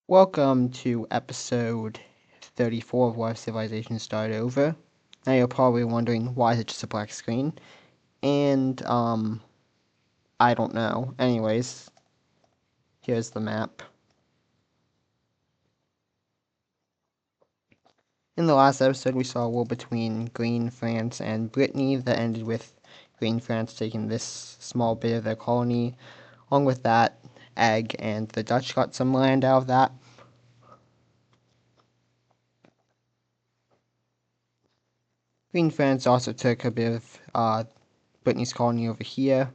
Welcome to episode 34 of What If Civilization Started Over. Now you're probably wondering why is it just a black screen? And, I don't know. Anyways, here's the map. In the last episode, we saw a war between Green France and Brittany that ended with Green France taking this small bit of their colony. Along with that, Egg and the Dutch got some land out of that. Green France also took a bit of Brittany's colony over here.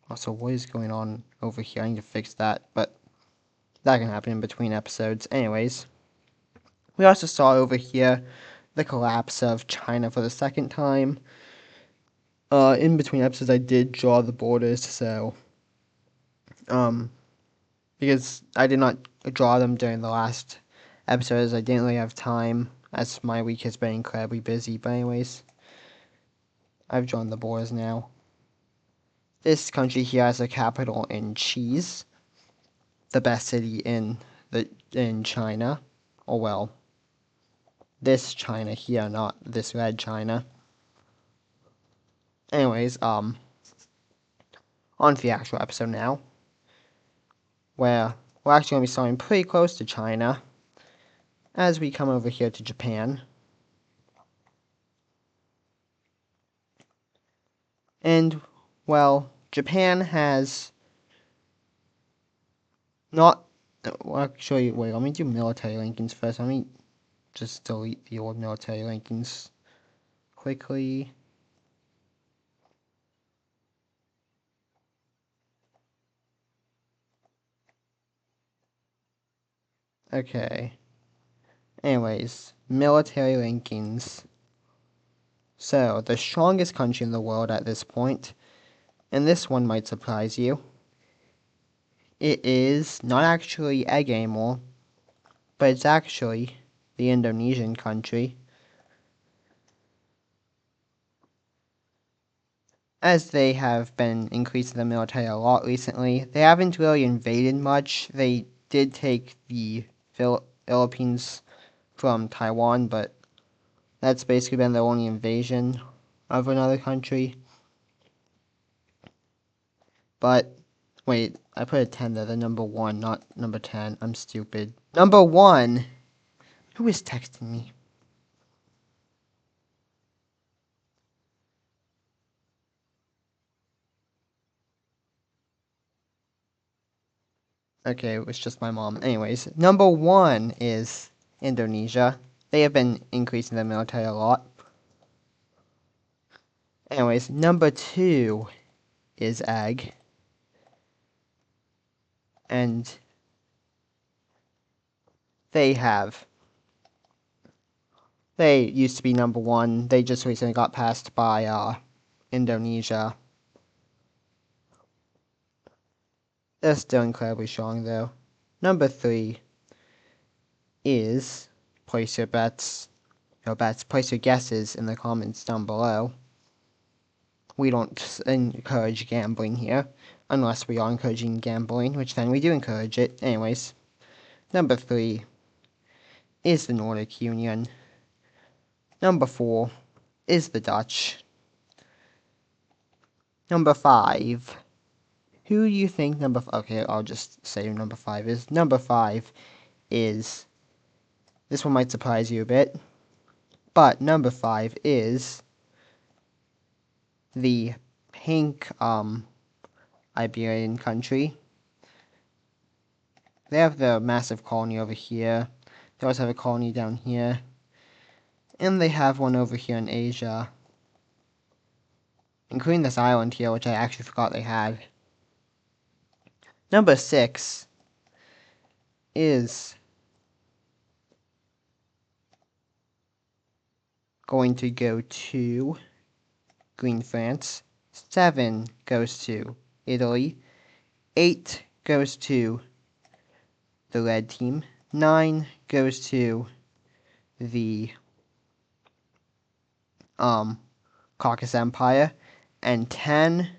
Also, what is going on over here? I need to fix that, but that can happen in between episodes. Anyways, we also saw over here the collapse of China for the second time. In between episodes, I did draw the borders, so, because I did not draw them during the last episodes, I didn't really have time, as my week has been incredibly busy. But anyways, I've drawn the borders now. This country here has a capital in Cheese, the best city in China. Oh well, this China here, not this red China. Anyways, on to the actual episode now, where we're actually going to be starting pretty close to China as we come over here to Japan. And, well, Japan has not... Well, actually, wait, let me do military rankings first. Let me just delete the old military rankings quickly. Okay. Anyways, military rankings. So, the strongest country in the world at this point, and this one might surprise you, it is not actually Egg anymore, but it's actually the Indonesian country. As they have been increasing the military a lot recently, they haven't really invaded much. They did take the Philippines from Taiwan, but that's basically been their only invasion of another country. But, wait, I put a 10 there, the number 1, not number 10. I'm stupid. Number 1? Who is texting me? Okay, it was just my mom. Anyways, number 1 is Indonesia. They have been increasing their military a lot. Anyways, number 2 is Egg. And they used to be number 1. They just recently got passed by Indonesia. They're still incredibly strong though. Number 3 is, place your place your guesses in the comments down below. We don't encourage gambling here, unless we are encouraging gambling, which then we do encourage it. Anyways, number 3 is the Nordic Union. Number 4 is the Dutch. Number 5. Who do you think okay, I'll just say who number 5 is. Number 5 is, this one might surprise you a bit, but number 5 is the pink, Iberian country. They have their massive colony over here. They also have a colony down here. And they have one over here in Asia, including this island here, which I actually forgot they had. Number 6 is going to go to Green France. 7 goes to Italy. 8 goes to the red team. 9 goes to the Caucasus Empire. And 10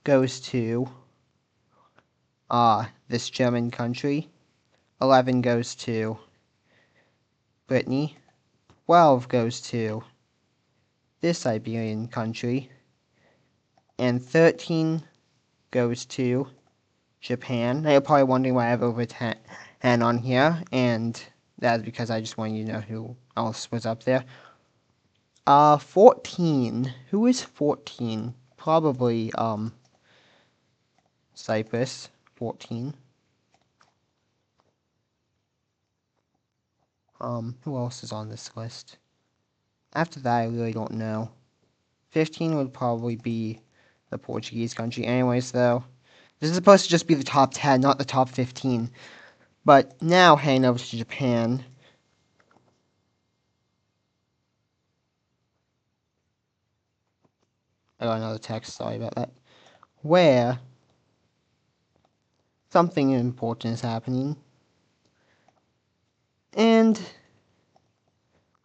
goes to this German country. 11 goes to Brittany, 12 goes to this Iberian country, and 13 goes to Japan. Now you're probably wondering why I have over 10 on here, and that's because I just want you to know who else was up there. 14. Who is 14? Probably, Cyprus. 14. Who else is on this list? After that, I really don't know. 15 would probably be the Portuguese country. Anyways, though, this is supposed to just be the top 10, not the top 15. But now, heading over to Japan. I got another text, sorry about that. Where something important is happening. And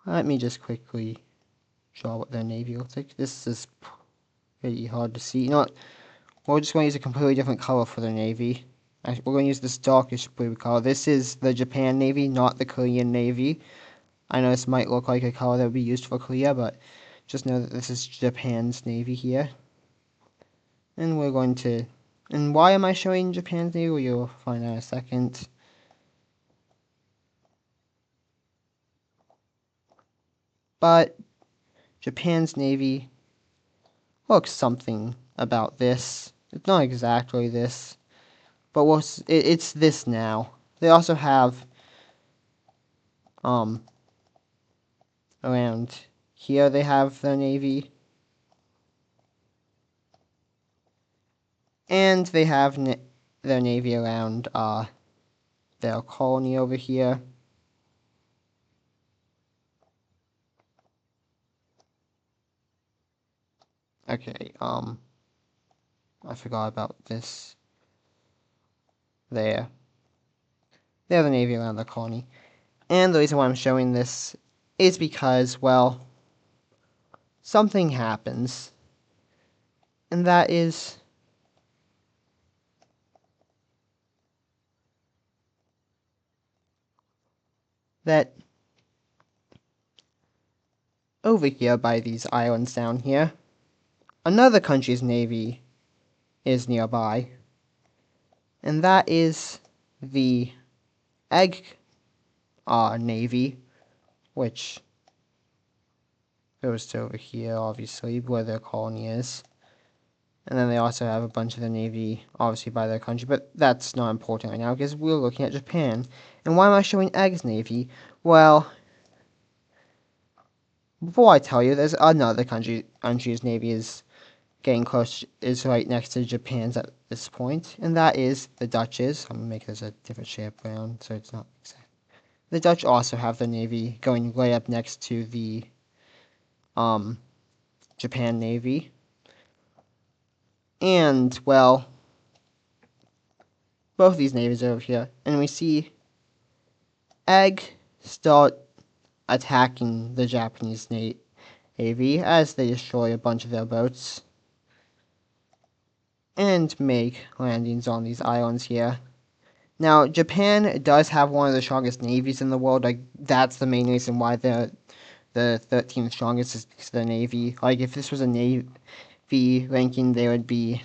let me just quickly draw what their navy looks like. This is pretty hard to see. You know what? We're just going to use a completely different color for their navy. We're going to use this darkish blue color. This is the Japan Navy, not the Korean Navy. I know this might look like a color that would be used for Korea, but just know that this is Japan's Navy here. And we're going to... And why am I showing Japan's Navy? Well, you'll find out in a second. But Japan's Navy looks something about this. It's not exactly this, but it's this now. They also have around here they have their navy, and they have their navy around their colony over here. Okay, I forgot about this. There. They have the navy around the colony. And the reason why I'm showing this is because, well, something happens. And that is that over here by these islands down here, another country's navy is nearby. And that is the Egg Navy, which goes to over here, obviously, where their colony is. And then they also have a bunch of the navy, obviously, by their country, but that's not important right now, because we're looking at Japan. And why am I showing Egg's Navy? Well, before I tell you, there's another country's navy is getting close, is right next to Japan's at this point, and that is the Dutch's. I'm going to make this a different shade of brown, so it's not exact. The Dutch also have their navy going right up next to the Japan Navy. And, well, both these navies are over here. And we see Egg start attacking the Japanese navy as they destroy a bunch of their boats. And make landings on these islands here. Now, Japan does have one of the strongest navies in the world. Like, that's the main reason why they're the 13th strongest is because of the navy. Like, if this was a navy ranking, they would be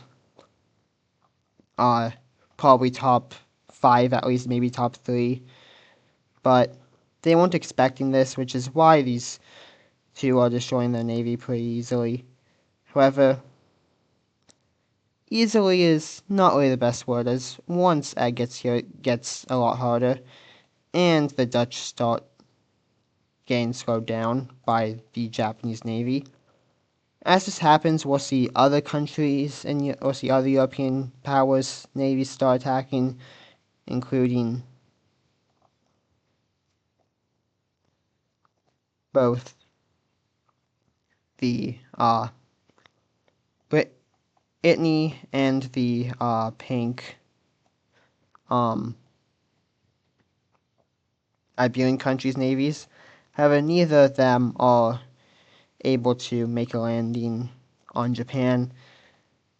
probably top 5, at least, maybe top 3. But they weren't expecting this, which is why these two are destroying their navy pretty easily. However, easily is not really the best word, as once Egg gets here, it gets a lot harder, and the Dutch start getting slowed down by the Japanese Navy. As this happens, we'll see other countries and we'll see other European powers' navies start attacking, including both the Brittany and the pink Iberian countries' navies. However, neither of them are able to make a landing on Japan,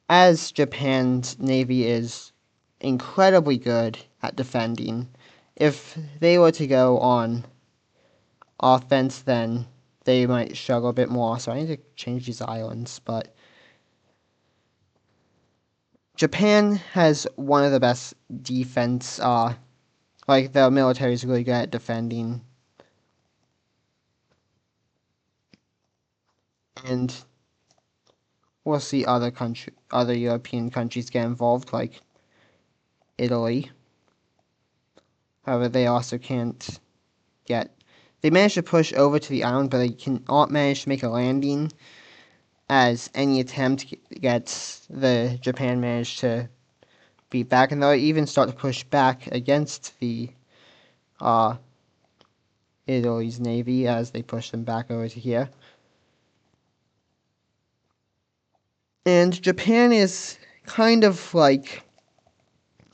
as Japan's navy is incredibly good at defending, if they were to go on offense, then they might struggle a bit more. So I need to change these islands, but Japan has one of the best defense. Like the military is really good at defending, and we'll see other European countries get involved, like Italy. However, they also can't get. They managed to push over to the island, but they cannot manage to make a landing. As any attempt gets the Japan managed to beat back, and they'll even start to push back against the Italy's navy as they push them back over to here. And Japan is kind of like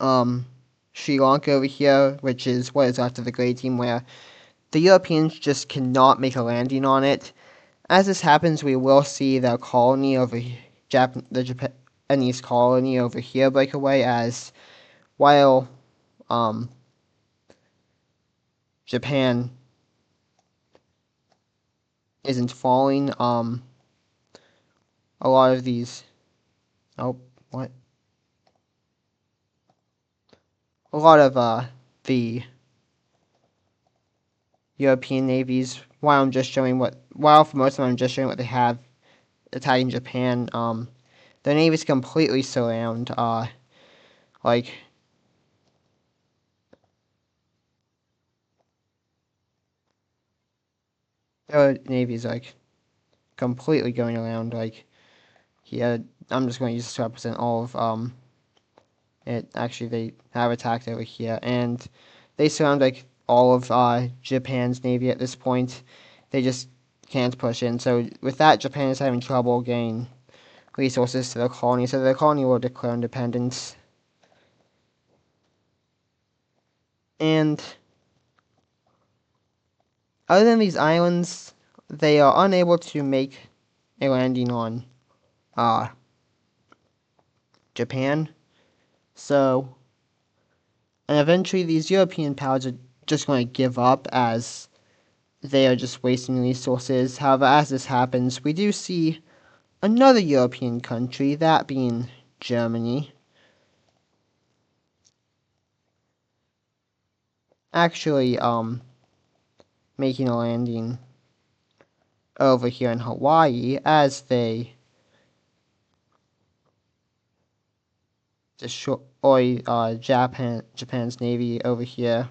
Sri Lanka over here, which is what is left of the Great Team, where the Europeans just cannot make a landing on it. As this happens, we will see the colony over the Japanese colony over here break away, as while Japan isn't falling, a lot of these. Oh, what? A lot of the European navies. While for most of them I'm just showing what they have attacking Japan. Their navies completely surround. Like their navies like completely going around. Like here, I'm just going to use this to represent all of it. Actually, they have attacked over here, and they surround like all of Japan's navy at this point. They just can't push in. So with that, Japan is having trouble getting resources to the colony. So the colony will declare independence. And other than these islands, they are unable to make a landing on Japan. So, and eventually these European powers are just going to give up as they are just wasting resources. However, as this happens, we do see another European country, that being Germany, actually making a landing over here in Hawaii as they destroy Japan's navy over here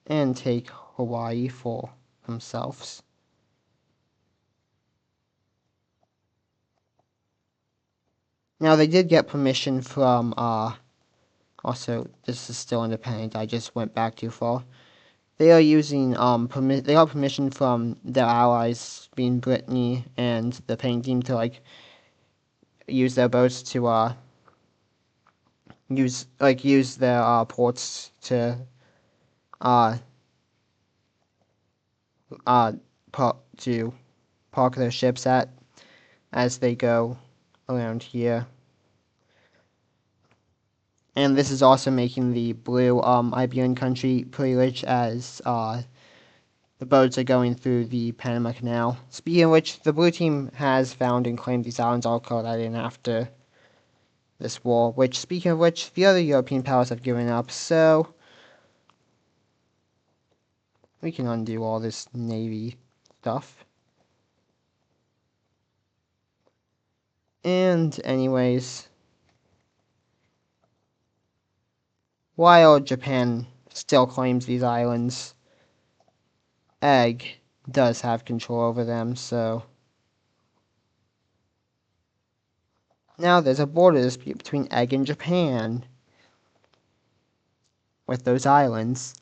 and take Hawaii for themselves. Now they did get permission from also this is still independent, I just went back too far. They are using they got permission from their allies being Brittany and the painting team to like use their boats to use their ports to to park their ships at as they go around here. And this is also making the blue Iberian country pretty rich as the boats are going through the Panama Canal. Speaking of which, the blue team has found and claimed these islands. I'll call that in after this war. Which, speaking of which, the other European powers have given up, so we can undo all this navy stuff. And anyways, while Japan still claims these islands, Egg does have control over them, so now there's a border dispute between Egg and Japan with those islands.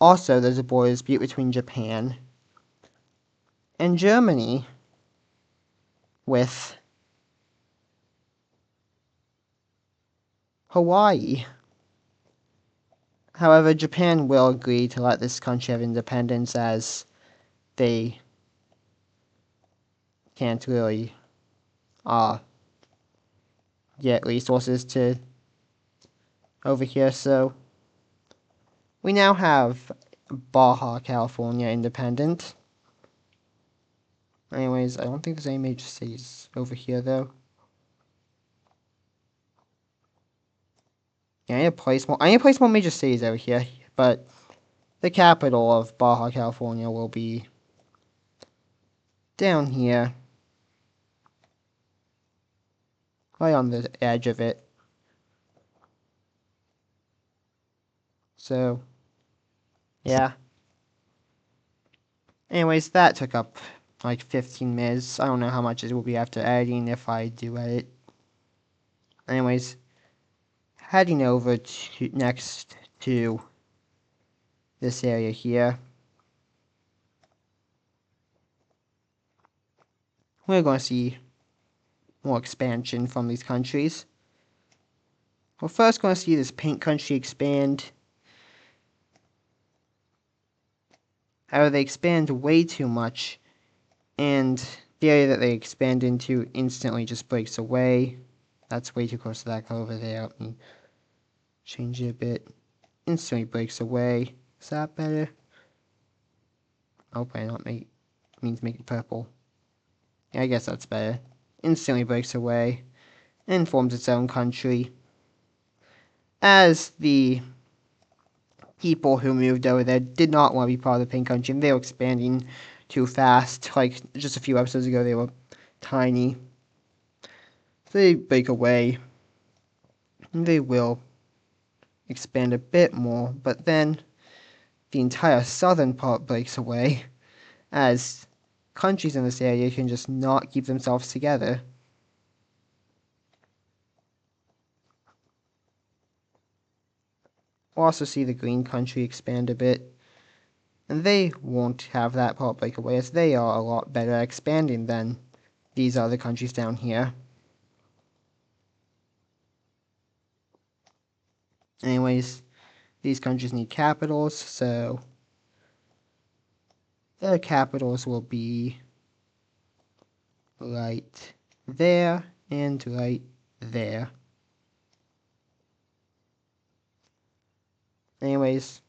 Also, there's a border dispute between Japan and Germany with Hawaii. However, Japan will agree to let this country have independence as they can't really get resources to over here, so We now have Baja California independent. Anyways, I don't think there's any major cities over here though. Yeah, I need to place more major cities over here, but the capital of Baja California will be down here, right on the edge of it. So, yeah. Anyways, that took up like 15 minutes. I don't know how much it will be after editing if I do edit. Anyways, heading over to next to this area here. We're going to see more expansion from these countries. We're first going to see this pink country expand. However, they expand way too much, and the area that they expand into instantly just breaks away. That's way too close to that color over there. Let me change it a bit. Instantly breaks away. Is that better? Oh, why not make it purple? Yeah, I guess that's better. Instantly breaks away and forms its own country. As the people who moved over there did not want to be part of the pink country, and they were expanding too fast. Like just a few episodes ago, they were tiny. They break away. And they will expand a bit more, but then the entire southern part breaks away, as countries in this area can just not keep themselves together. We'll also see the green country expand a bit, and they won't have that part break away, as they are a lot better at expanding than these other countries down here. Anyways, these countries need capitals, so their capitals will be right there and right there. Anyways,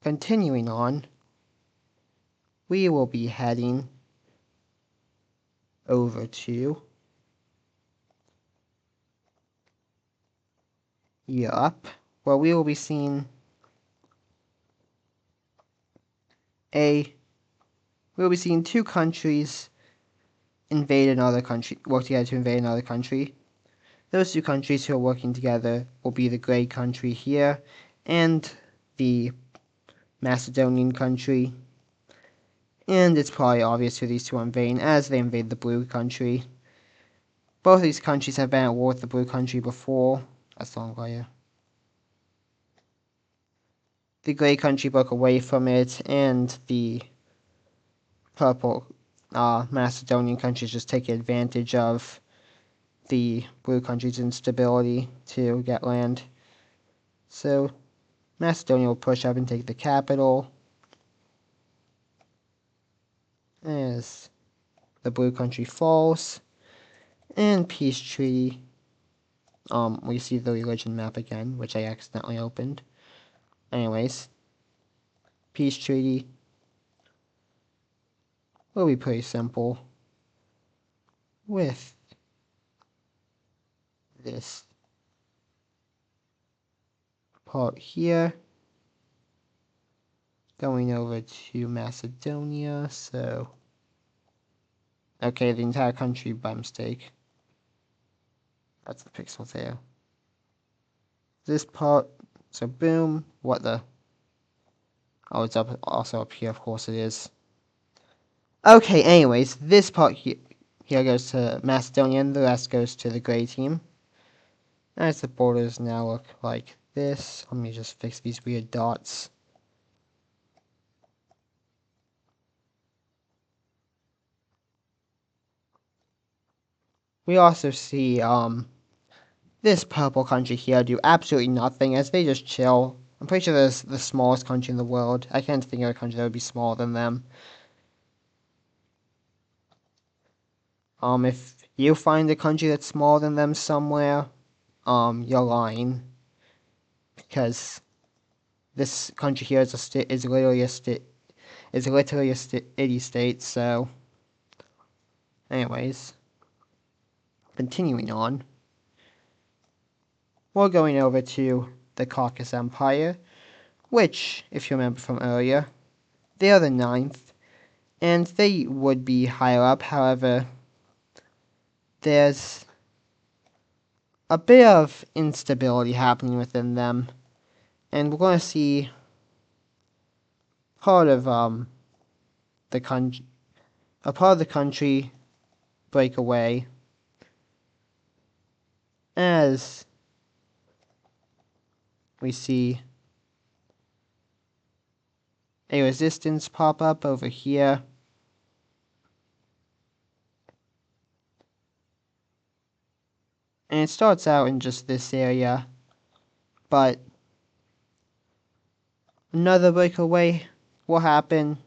continuing on, we will be heading over to Europe, where we will be seeing two countries work together to invade another country. Those two countries who are working together will be the gray country here and the Macedonian country. And it's probably obvious who these two are invading as they invade the blue country. Both of these countries have been at war with the blue country before. That's the wrong layer. The gray country broke away from it, and the purple Macedonian countries just take advantage of the blue country's instability to get land. So Macedonia will push up and take the capital as the blue country falls. And peace treaty. We see the religion map again, which I accidentally opened. Anyways, peace treaty will be pretty simple with this part here going over to Macedonia. So okay, the entire country by mistake. That's the pixel there. This part, so boom, what the? Oh, it's also up here, of course it is. Okay, anyways, this part here goes to Macedonia, and the rest goes to the gray team. As the borders now look like this, let me just fix these weird dots. We also see, this purple country here do absolutely nothing as they just chill. I'm pretty sure this is the smallest country in the world. I can't think of a country that would be smaller than them. If you find a country that's smaller than them somewhere, you're lying. because this country here is literally a city state. So, anyways, continuing on, we're going over to the Caucasus Empire, which, if you remember from earlier, they are the ninth, and they would be higher up. However, there's a bit of instability happening within them, and we're going to see part of the country, a part of the country break away as we see a resistance pop up over here. And it starts out in just this area, but another breakaway will happen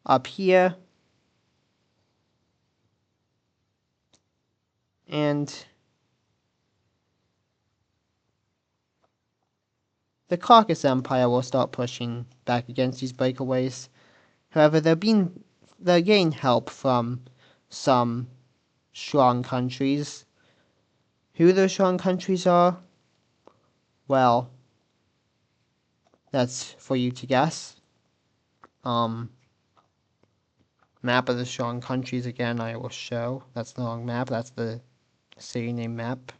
up here. And the Caucasus Empire will start pushing back against these breakaways. However, they're getting help from some strong countries. Who those strong countries are? Well, that's for you to guess. Map of the strong countries again I will show. That's the wrong map, that's the city name map.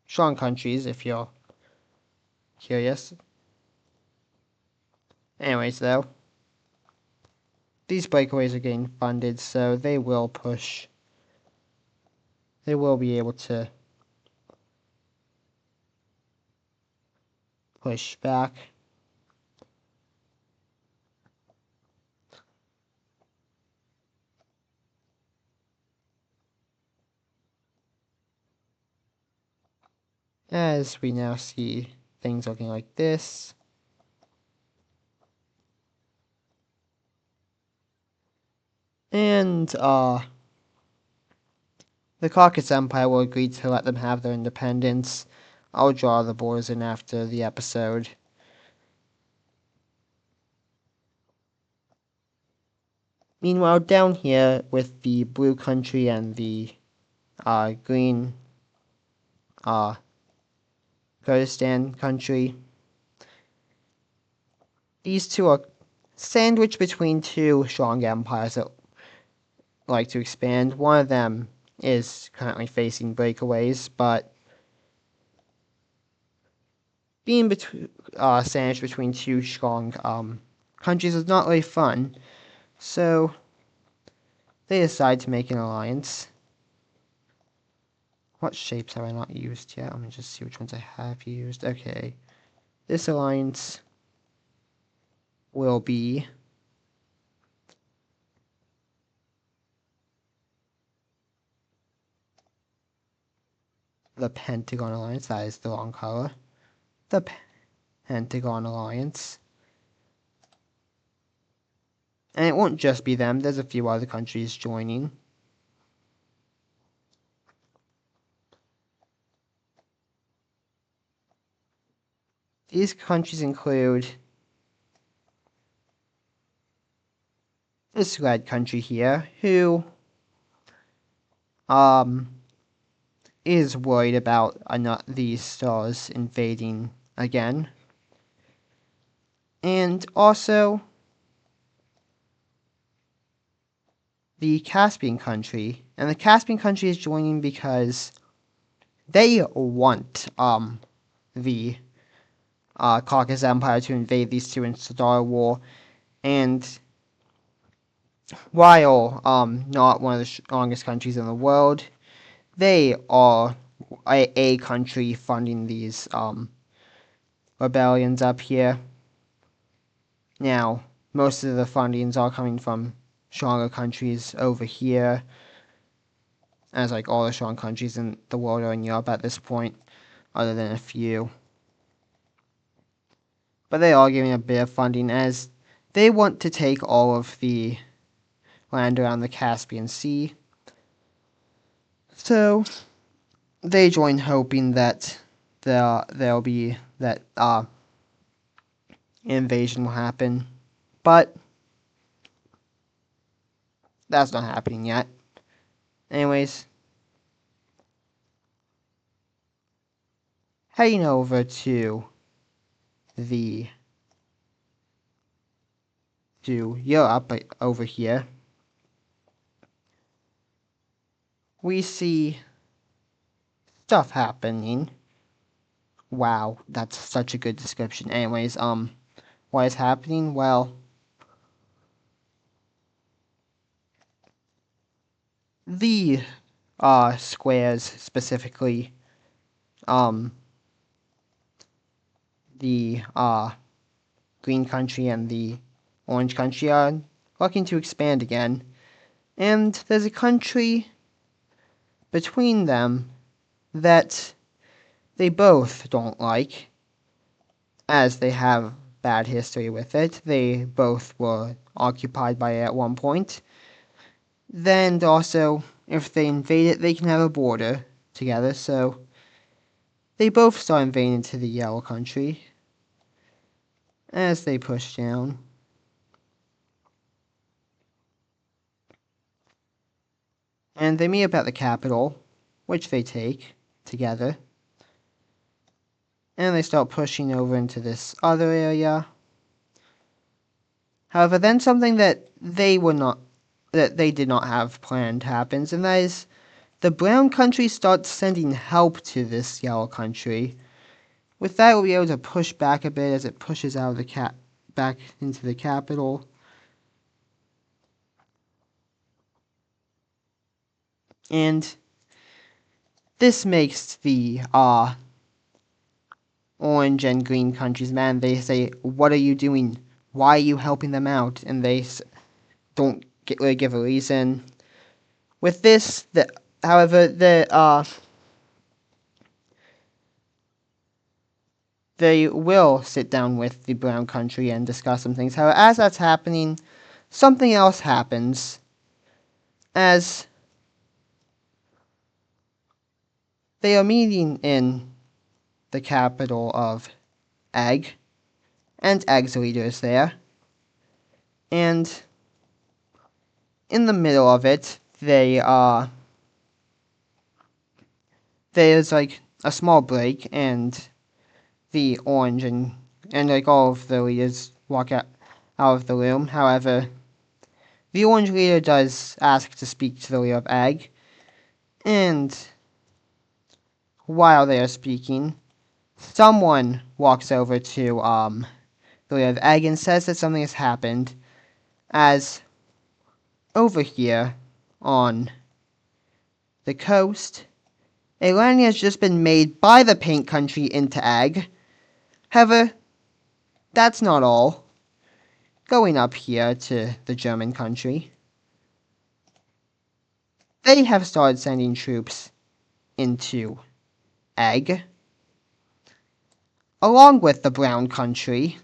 Strong countries, if you're curious. Anyways, though, these breakaways are getting funded, so they will push. They will be able to push back. As we now see things looking like this. And, the Caucasus Empire will agree to let them have their independence. I'll draw the borders in after the episode. Meanwhile, down here with the blue country and the green Kurdistan country, these two are sandwiched between two strong empires that like to expand. One of them is currently facing breakaways, but being sandwiched between two strong countries is not really fun. So they decide to make an alliance. What shapes have I not used yet? Let me just see which ones I have used. Okay. This alliance will be the Pentagon Alliance. That is the wrong color. The Pentagon Alliance. And it won't just be them. There's a few other countries joining. These countries include this red country here, who is worried about these stars invading again. And also the Caspian country. And the Caspian country is joining because they want the Caucasus Empire to invade these two and start a war. And while not one of the strongest countries in the world, they are a country funding these rebellions up here. Now, most of the fundings are coming from stronger countries over here, as like all the strong countries in the world are in Europe at this point, other than a few. But they are giving a bit of funding as they want to take all of the land around the Caspian Sea. So they join hoping that there'll be that invasion will happen, but that's not happening yet. Anyways, heading over to Europe over here, we see stuff happening. Wow, that's such a good description. Anyways, what is happening? Well, the squares specifically, the green country and the orange country are looking to expand again, and there's a country between them that they both don't like, as they have bad history with it. They both were occupied by it at one point. Then also, if they invade it, they can have a border together, so they both start invading into the yellow country as they push down. And they meet up at the capital, which they take together. And they start pushing over into this other area. However, then something that they did not have planned happens, and that is the brown country starts sending help to this yellow country. With that, we'll be able to push back a bit as it pushes out of the back into the capital. And this makes the orange and green countries mad. They say, "What are you doing? Why are you helping them out?" And they don't really give a reason. With this, however, they will sit down with the brown country and discuss some things. However, as that's happening, something else happens. As they are meeting in the capital of Egg, and Egg's leader is there. And in the middle of it, there's like a small break, and the orange and like all of the leaders walk out of the room. However, the orange leader does ask to speak to the leader of Egg, and while they are speaking, someone walks over to the leader of Egg and says that something has happened, as over here on the coast, a landing has just been made by the Paint Country into Egg. However, that's not all. Going up here to the German country, they have started sending troops into Egg, along with the brown country.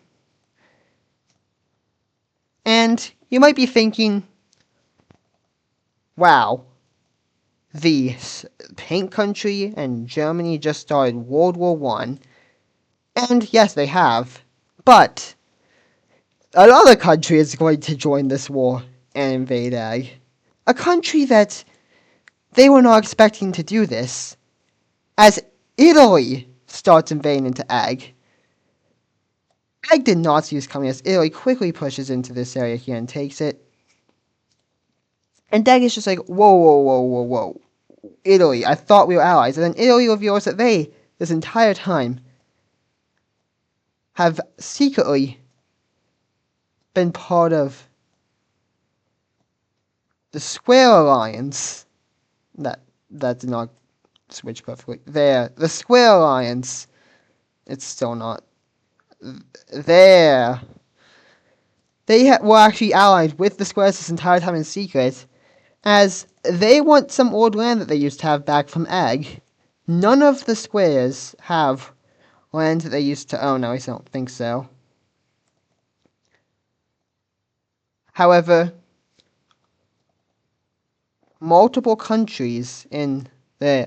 And you might be thinking, wow, the Paint Country and Germany just started World War I. And yes, they have. But another country is going to join this war and invade Egg. A country that they were not expecting to do this, as Italy starts invading into Egg. Egg did not see this coming, as Italy quickly pushes into this area here and takes it. And Egg is just like, whoa, whoa, whoa, whoa, whoa. Italy, I thought we were allies. And then Italy reveals that they, this entire time, have secretly been part of the Square Alliance. That did not switch perfectly. There, the Square Alliance. It's still not. There. They were actually allied with the Squares this entire time in secret, as they want some old land that they used to have back from Egg. None of the Squares have land that they used to own. At least I don't think so. However, multiple countries in the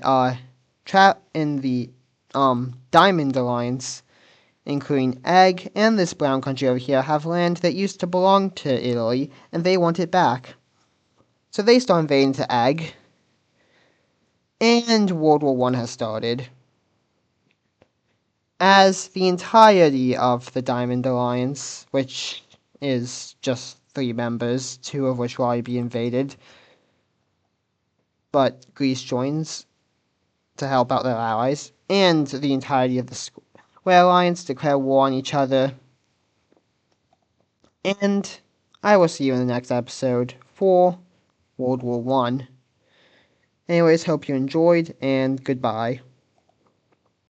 Diamond Alliance, including Egg and this brown country over here, have land that used to belong to Italy, and they want it back. So they start invading to Egg, and World War I has started. As the entirety of the Diamond Alliance, which is just 3 members, 2 of which will already be invaded, but Greece joins to help out their allies, and the entirety of the Square Alliance declare war on each other. And I will see you in the next episode for World War I. Anyways, hope you enjoyed, and goodbye.